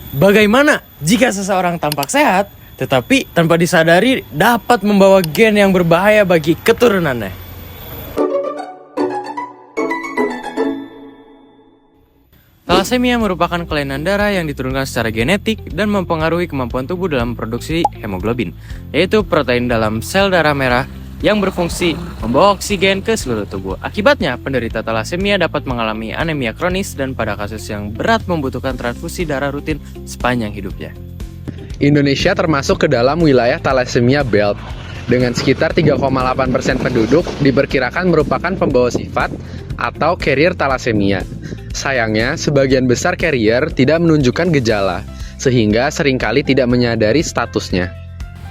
Bagaimana jika seseorang tampak sehat, tetapi tanpa disadari dapat membawa gen yang berbahaya bagi keturunannya? Thalassemia merupakan kelainan darah yang diturunkan secara genetik dan mempengaruhi kemampuan tubuh dalam memproduksi hemoglobin, yaitu protein dalam sel darah merah yang berfungsi membawa oksigen ke seluruh tubuh. Akibatnya, penderita thalassemia dapat mengalami anemia kronis dan pada kasus yang berat membutuhkan transfusi darah rutin sepanjang hidupnya. Indonesia termasuk ke dalam wilayah thalassemia belt. Dengan sekitar 3,8% penduduk diperkirakan merupakan pembawa sifat atau carrier thalassemia. Sayangnya, sebagian besar carrier tidak menunjukkan gejala, sehingga seringkali tidak menyadari statusnya.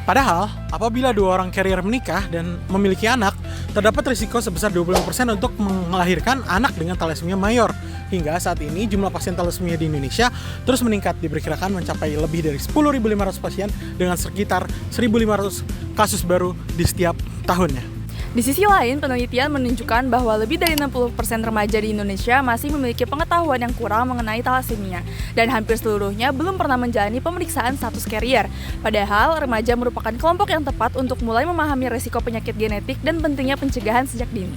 Padahal, apabila dua orang carrier menikah dan memiliki anak, terdapat risiko sebesar 25% untuk melahirkan anak dengan thalassemia mayor. Hingga saat ini, jumlah pasien thalassemia di Indonesia terus meningkat, diperkirakan mencapai lebih dari 10.500 pasien dengan sekitar 1.500 kasus baru di setiap tahunnya. Di sisi lain, penelitian menunjukkan bahwa lebih dari 60% remaja di Indonesia masih memiliki pengetahuan yang kurang mengenai thalassemia, dan hampir seluruhnya belum pernah menjalani pemeriksaan status carrier. Padahal, remaja merupakan kelompok yang tepat untuk mulai memahami risiko penyakit genetik dan pentingnya pencegahan sejak dini.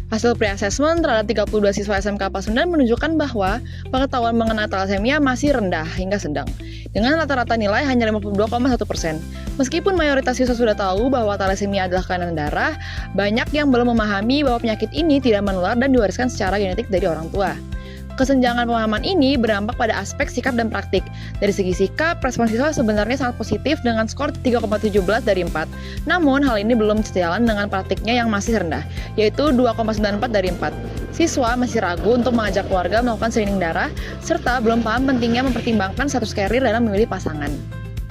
Hasil pre-assessment terhadap 32 siswa SMK Pasundan menunjukkan bahwa pengetahuan mengenai thalassemia masih rendah hingga sedang, dengan rata-rata nilai hanya 52,1%. Meskipun mayoritas siswa sudah tahu bahwa thalassemia adalah kelainan darah, banyak yang belum memahami bahwa penyakit ini tidak menular dan diwariskan secara genetik dari orang tua. Kesenjangan pemahaman ini berdampak pada aspek sikap dan praktik. Dari segi sikap, respon siswa sebenarnya sangat positif dengan skor 3,17 dari 4. Namun, hal ini belum sejalan dengan praktiknya yang masih rendah, yaitu 2,94 dari 4. Siswa masih ragu untuk mengajak keluarga melakukan screening darah, serta belum paham pentingnya mempertimbangkan status carrier dalam memilih pasangan.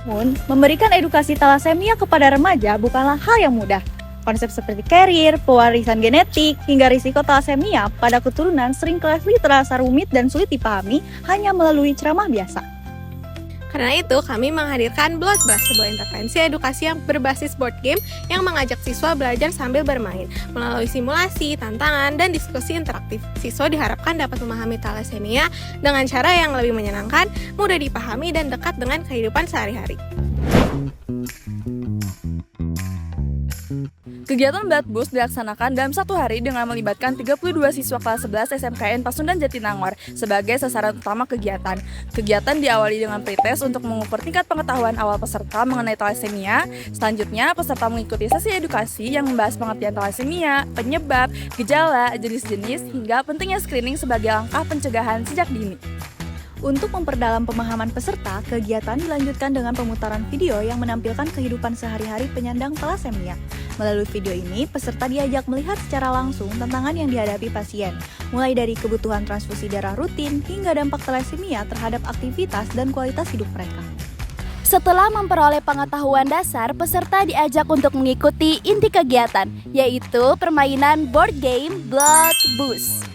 Namun, memberikan edukasi thalassemia kepada remaja bukanlah hal yang mudah. Konsep seperti carrier, pewarisan genetik, hingga risiko thalassemia pada keturunan seringkali terasa rumit dan sulit dipahami hanya melalui ceramah biasa. Karena itu, kami menghadirkan Blood Brush, sebuah intervensi edukasi yang berbasis board game yang mengajak siswa belajar sambil bermain. Melalui simulasi, tantangan, dan diskusi interaktif, siswa diharapkan dapat memahami thalassemia dengan cara yang lebih menyenangkan, mudah dipahami, dan dekat dengan kehidupan sehari-hari. Kegiatan Blood Boost dilaksanakan dalam satu hari dengan melibatkan 32 siswa kelas 11 SMKN Pasundan Jatinangor sebagai sasaran utama kegiatan. Kegiatan diawali dengan pretest untuk mengukur tingkat pengetahuan awal peserta mengenai thalassemia. Selanjutnya, peserta mengikuti sesi edukasi yang membahas pengertian thalassemia, penyebab, gejala, jenis-jenis, hingga pentingnya screening sebagai langkah pencegahan sejak dini. Untuk memperdalam pemahaman peserta, kegiatan dilanjutkan dengan pemutaran video yang menampilkan kehidupan sehari-hari penyandang thalassemia. Melalui video ini, peserta diajak melihat secara langsung tantangan yang dihadapi pasien, mulai dari kebutuhan transfusi darah rutin hingga dampak thalassemia terhadap aktivitas dan kualitas hidup mereka. Setelah memperoleh pengetahuan dasar, peserta diajak untuk mengikuti inti kegiatan, yaitu permainan board game Blood Boost.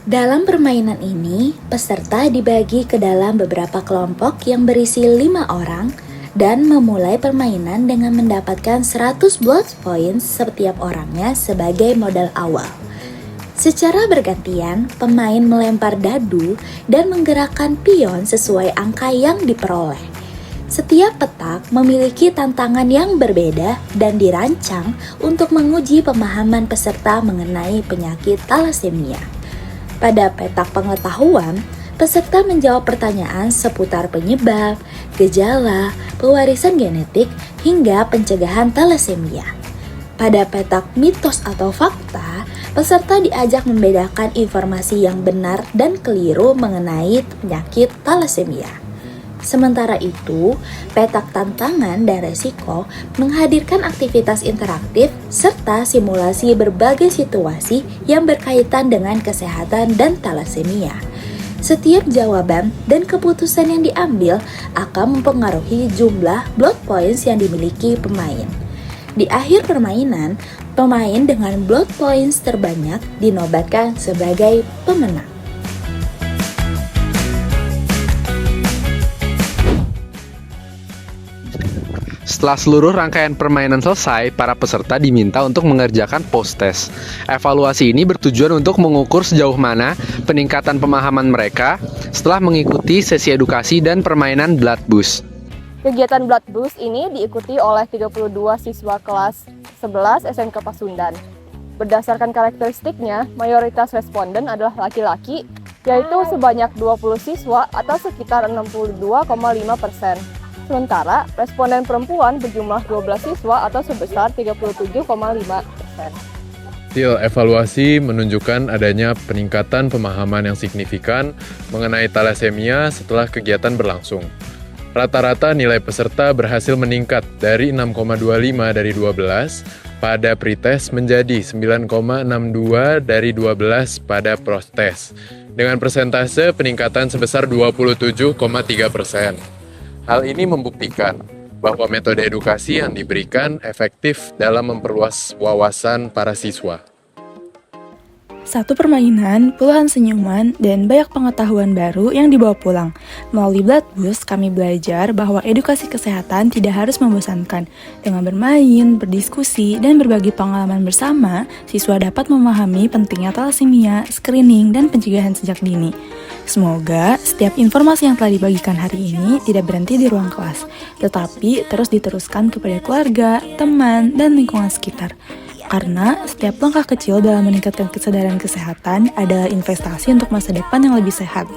Dalam permainan ini, peserta dibagi ke dalam beberapa kelompok yang berisi 5 orang dan memulai permainan dengan mendapatkan 100 blood points setiap orangnya sebagai modal awal. Secara bergantian, pemain melempar dadu dan menggerakkan pion sesuai angka yang diperoleh. Setiap petak memiliki tantangan yang berbeda dan dirancang untuk menguji pemahaman peserta mengenai penyakit thalassemia. Pada petak pengetahuan, peserta menjawab pertanyaan seputar penyebab, gejala, pewarisan genetik, hingga pencegahan thalassemia. Pada petak mitos atau fakta, peserta diajak membedakan informasi yang benar dan keliru mengenai penyakit thalassemia. Sementara itu, petak tantangan dan resiko menghadirkan aktivitas interaktif serta simulasi berbagai situasi yang berkaitan dengan kesehatan dan thalassemia. Setiap jawaban dan keputusan yang diambil akan mempengaruhi jumlah blood points yang dimiliki pemain. Di akhir permainan, pemain dengan blood points terbanyak dinobatkan sebagai pemenang. Setelah seluruh rangkaian permainan selesai, para peserta diminta untuk mengerjakan post-test. Evaluasi ini bertujuan untuk mengukur sejauh mana peningkatan pemahaman mereka setelah mengikuti sesi edukasi dan permainan Blood Boost. Kegiatan Blood Boost ini diikuti oleh 32 siswa kelas 11 SMK Pasundan. Berdasarkan karakteristiknya, mayoritas responden adalah laki-laki, yaitu sebanyak 20 siswa atau sekitar 62,5%. Sementara, responden perempuan berjumlah 12 siswa atau sebesar 37,5%. Hasil evaluasi menunjukkan adanya peningkatan pemahaman yang signifikan mengenai talasemia setelah kegiatan berlangsung. Rata-rata nilai peserta berhasil meningkat dari 6,25 dari 12 pada pretest menjadi 9,62 dari 12 pada post-test, dengan persentase peningkatan sebesar 27,3%. Hal ini membuktikan bahwa metode edukasi yang diberikan efektif dalam memperluas wawasan para siswa. Satu permainan, puluhan senyuman, dan banyak pengetahuan baru yang dibawa pulang. Melalui Blood Boost, kami belajar bahwa edukasi kesehatan tidak harus membosankan. Dengan bermain, berdiskusi, dan berbagi pengalaman bersama, siswa dapat memahami pentingnya talasemia, screening, dan pencegahan sejak dini. Semoga setiap informasi yang telah dibagikan hari ini tidak berhenti di ruang kelas, tetapi terus diteruskan kepada keluarga, teman, dan lingkungan sekitar. Karena setiap langkah kecil dalam meningkatkan kesadaran kesehatan adalah investasi untuk masa depan yang lebih sehat.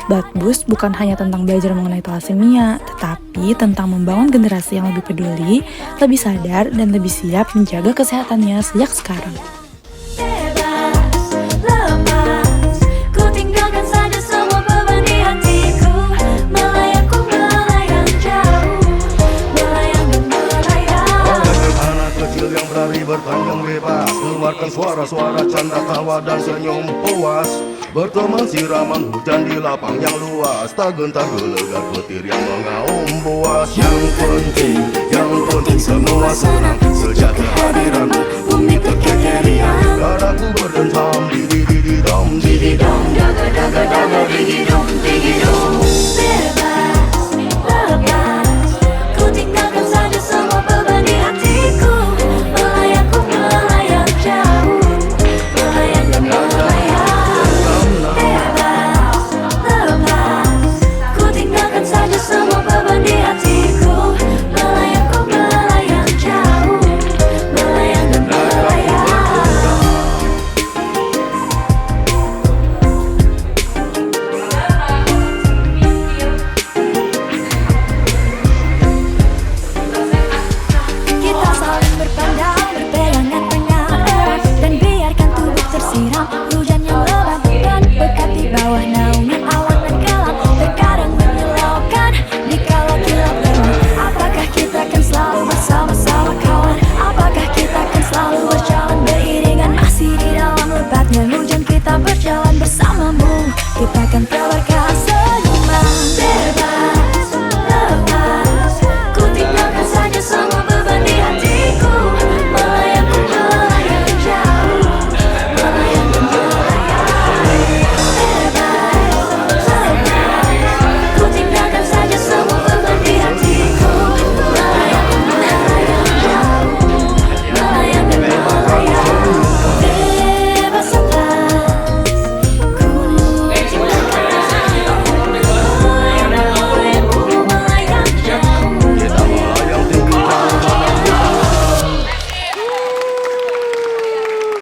Blood Boost bukan hanya tentang belajar mengenai talasemia, tetapi tentang membangun generasi yang lebih peduli, lebih sadar, dan lebih siap menjaga kesehatannya sejak sekarang. Bertandang bebas, keluarkan suara-suara canda tawa dan senyum puas. Berteman siraman hujan di lapang yang luas, tak gentar gelegar petir yang mengaum buas. Yang penting semua senang sejak kehadiranmu, bumi kekerian. Dadaku berdentam, didi-didi-dom, didi-dom, daga-daga-daga, didi-dom, didi-dom. Bebas, lepas, ku tinggalkan saja semua beban di hatiku. Hujan kita berjalan bersamamu, kita akan tebarkan